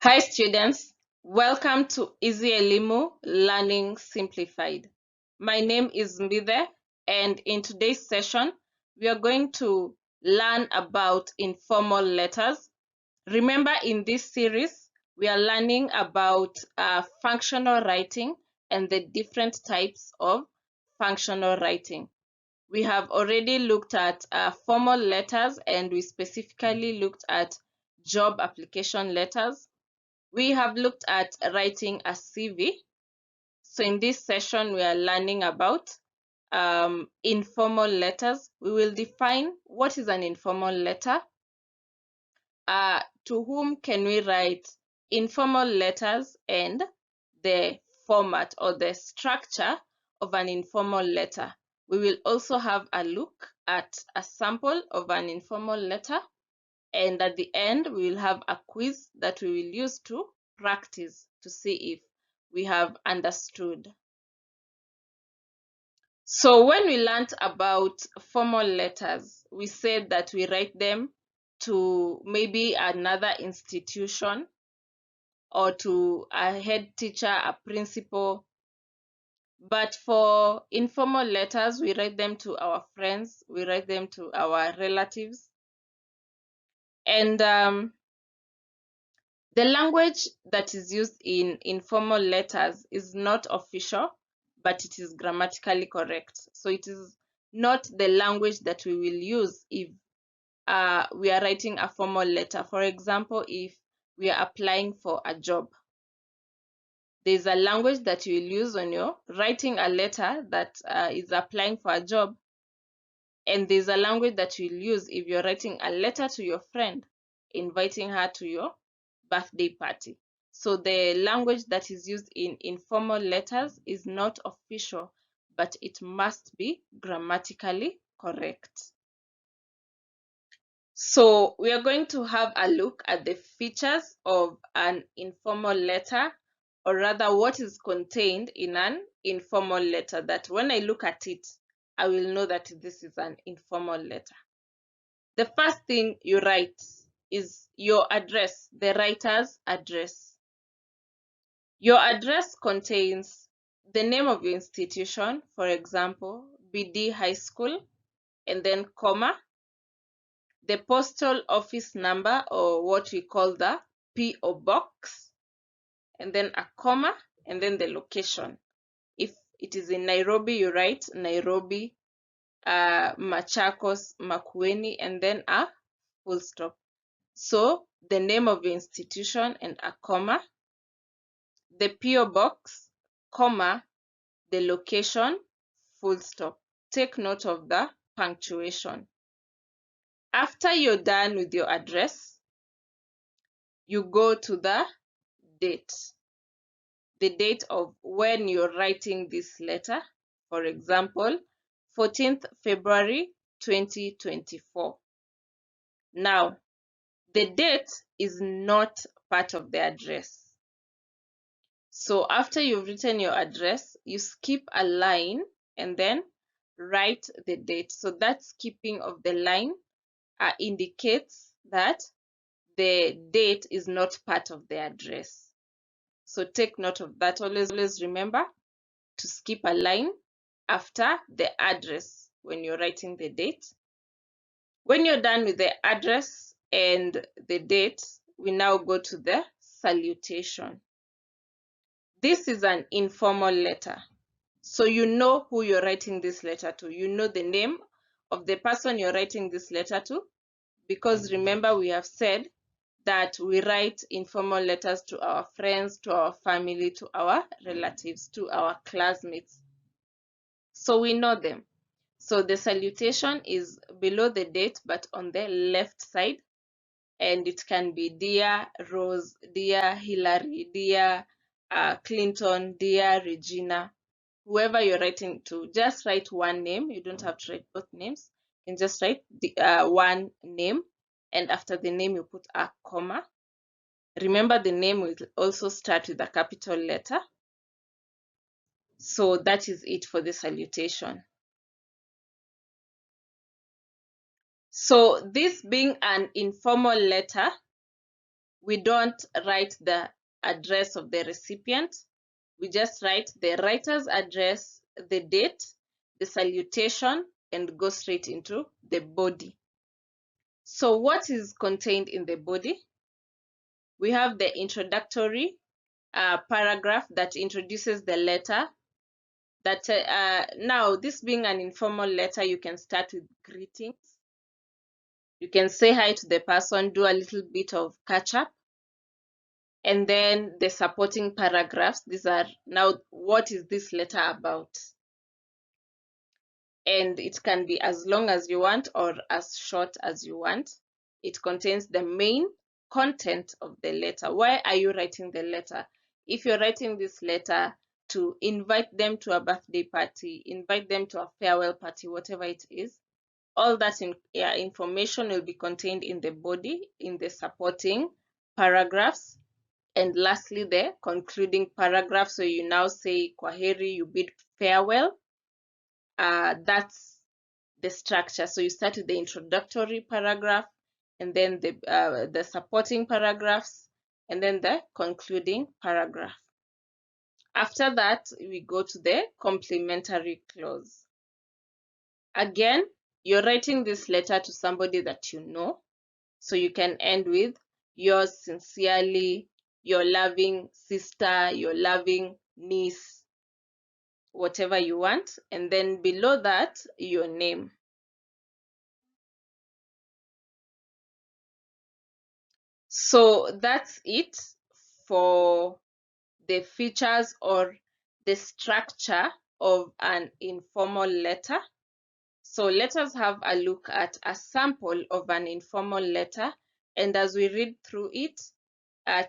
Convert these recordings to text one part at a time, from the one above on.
Hi students, welcome to Easy Elimu Learning Simplified. My name is Mbide, and in today's session, we are going to learn about informal letters. Remember, in this series, we are learning about functional writing and the different types of functional writing. We have already looked at formal letters, and we specifically looked at job application letters. We have looked at writing a CV. So in this session, we are learning about informal letters. We will define what is an informal letter, to whom can we write informal letters, and the format or the structure of an informal letter. We will also have a look at a sample of an informal letter, and at the end we will have a quiz that we will use to practice to see if we have understood. So when we learnt about formal letters, we said that we write them to maybe another institution or to a head teacher, a principal. But for informal letters, we write them to our friends, we write them to our relatives. And the language that is used in informal letters is not official, but it is grammatically correct. So it is not the language that we will use if we are writing a formal letter. For example, if we are applying for a job, there's a language that you will use when you're writing a letter that is applying for a job, and there's a language that you'll use if you're writing a letter to your friend, inviting her to your birthday party. So the language that is used in informal letters is not official, but it must be grammatically correct. So we are going to have a look at the features of an informal letter, or rather what is contained in an informal letter, that when I look at it, I will know that this is an informal letter. The first thing you write is your address, the writer's address. Your address contains the name of your institution, for example, BD High School, and then comma, the postal office number, or what we call the PO box, and then a comma, and then the location. If it is in Nairobi, you write Nairobi, Machakos, Makueni, and then a full stop. So the name of the institution and a comma, the PO box, comma, the location, full stop. Take note of the punctuation. After you're done with your address, you go to the date. The date of when you're writing this letter. For example, 14th February 2024. Now, the date is not part of the address. So after you've written your address, you skip a line and then write the date. So that skipping of the line indicates that the date is not part of the address. So take note of that. Always remember to skip a line after the address when you're writing the date. When you're done with the address and the date, we now go to the salutation. This is an informal letter. So you know who you're writing this letter to. You know the name of the person you're writing this letter to, because remember we have said that we write informal letters to our friends, to our family, to our relatives, to our classmates. So we know them. So the salutation is below the date, but on the left side, and it can be Dear Rose, Dear Hillary, Dear Clinton, Dear Regina, whoever you're writing to. Just write one name. You don't have to write both names. You can just write the one name, and after the name you put a comma. Remember, the name will also start with a capital letter. So that is it for the salutation. So this being an informal letter, we don't write the address of the recipient. We just write the writer's address, the date, the salutation, and go straight into the body. So what is contained in the body? We have the introductory paragraph that introduces the letter. Now, this being an informal letter, you can start with greetings. You can say hi to the person, do a little bit of catch up. And then the supporting paragraphs. These are now, what is this letter about? And it can be as long as you want or as short as you want. It contains the main content of the letter. Why are you writing the letter? If you're writing this letter to invite them to a birthday party, invite them to a farewell party, whatever it is, all that information will be contained in the body, in the supporting paragraphs, and lastly the concluding paragraph. So you now say kwaheri, you bid farewell. That's the structure. So you start with the introductory paragraph, and then the supporting paragraphs, and then the concluding paragraph. After that, we go to the complementary clause. Again, you're writing this letter to somebody that you know, so you can end with yours sincerely, your loving sister, your loving niece, whatever you want, and then below that, your name. So that's it for the features or the structure of an informal letter. So let us have a look at a sample of an informal letter, and as we read through it,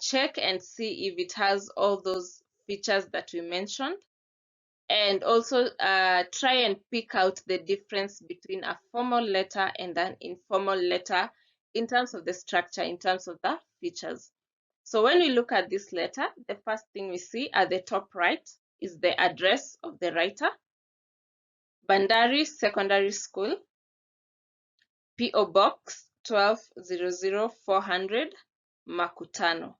check and see if it has all those features that we mentioned, and also try and pick out the difference between a formal letter and an informal letter in terms of the structure, in terms of the features. So when we look at this letter, the first thing we see at the top right is the address of the writer, Bandari Secondary School, P.O. Box 1200 Makutano.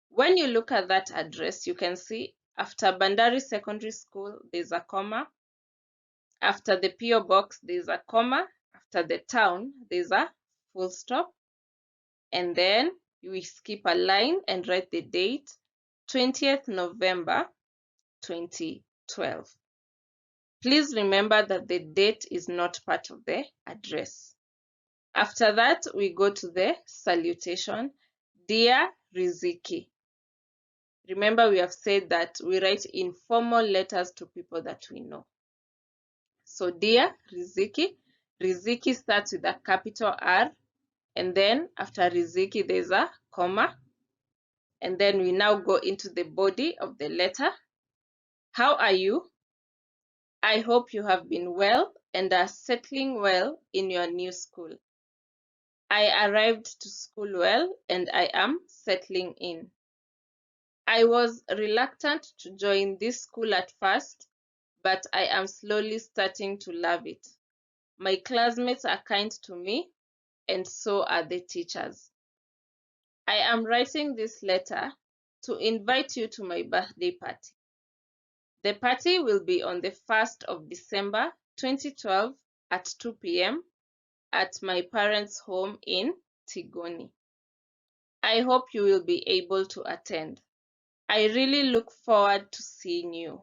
When you look at that address, you can see after Bandari Secondary School, there's a comma. After the P.O. Box, there's a comma. After the town, there's a full stop. And then we skip a line and write the date, 20th November 2012. Please remember that the date is not part of the address. After that, we go to the salutation, Dear Riziki. Remember, we have said that we write informal letters to people that we know. So, Dear Riziki, Riziki starts with a capital R, and then after Riziki, there's a comma. And then we now go into the body of the letter. How are you? I hope you have been well and are settling well in your new school. I arrived to school well and I am settling in. I was reluctant to join this school at first, but I am slowly starting to love it. My classmates are kind to me, and so are the teachers. I am writing this letter to invite you to my birthday party. The party will be on the 1st of December 2012 at 2 p.m. at my parents' home in Tigoni. I hope you will be able to attend. I really look forward to seeing you.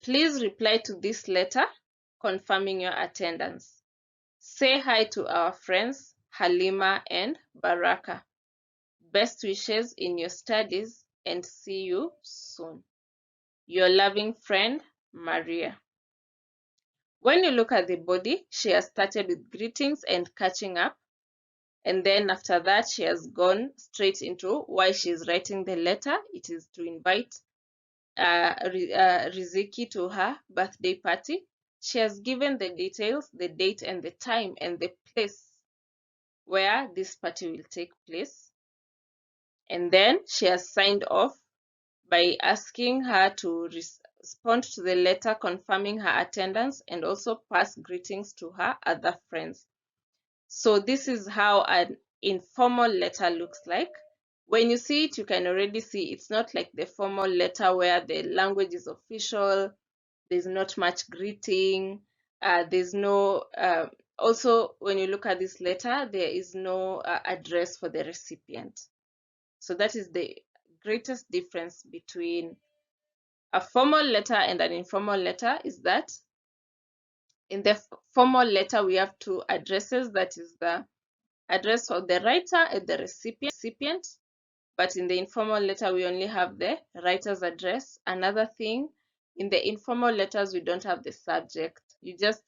Please reply to this letter confirming your attendance. Say hi to our friends Halima and Baraka. Best wishes in your studies and see you soon. Your loving friend, Maria. When you look at the body, she has started with greetings and catching up. And then after that, she has gone straight into why she's writing the letter. It is to invite Riziki to her birthday party. She has given the details, the date and the time and the place where this party will take place. And then she has signed off by asking her to respond to the letter confirming her attendance and also pass greetings to her other friends. So this is how an informal letter looks like. When you see it, you can already see it's not like the formal letter where the language is official, there's not much greeting, there's no, also when you look at this letter, there is no address for the recipient. So that is the greatest difference between a formal letter and an informal letter, is that in the formal letter we have two addresses, that is the address of the writer and the recipient. But in the informal letter, we only have the writer's address. Another thing, in the informal letters, we don't have the subject. You just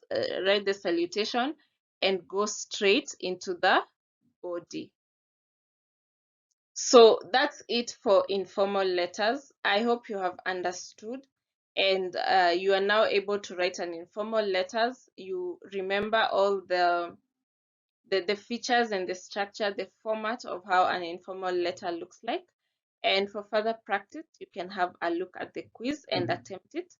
write the salutation and go straight into the body. So that's it for informal letters. I hope you have understood and you are now able to write an informal letters. You remember all the features and the structure, the format of how an informal letter looks like. And for further practice, you can have a look at the quiz and attempt it.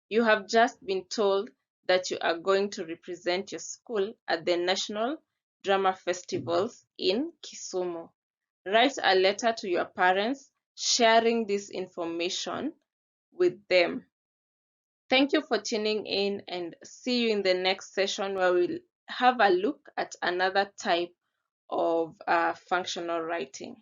You have just been told that you are going to represent your school at the National Drama Festivals in Kisumu. Write a letter to your parents sharing this information with them. Thank you for tuning in and see you in the next session where we'll have a look at another type of functional writing.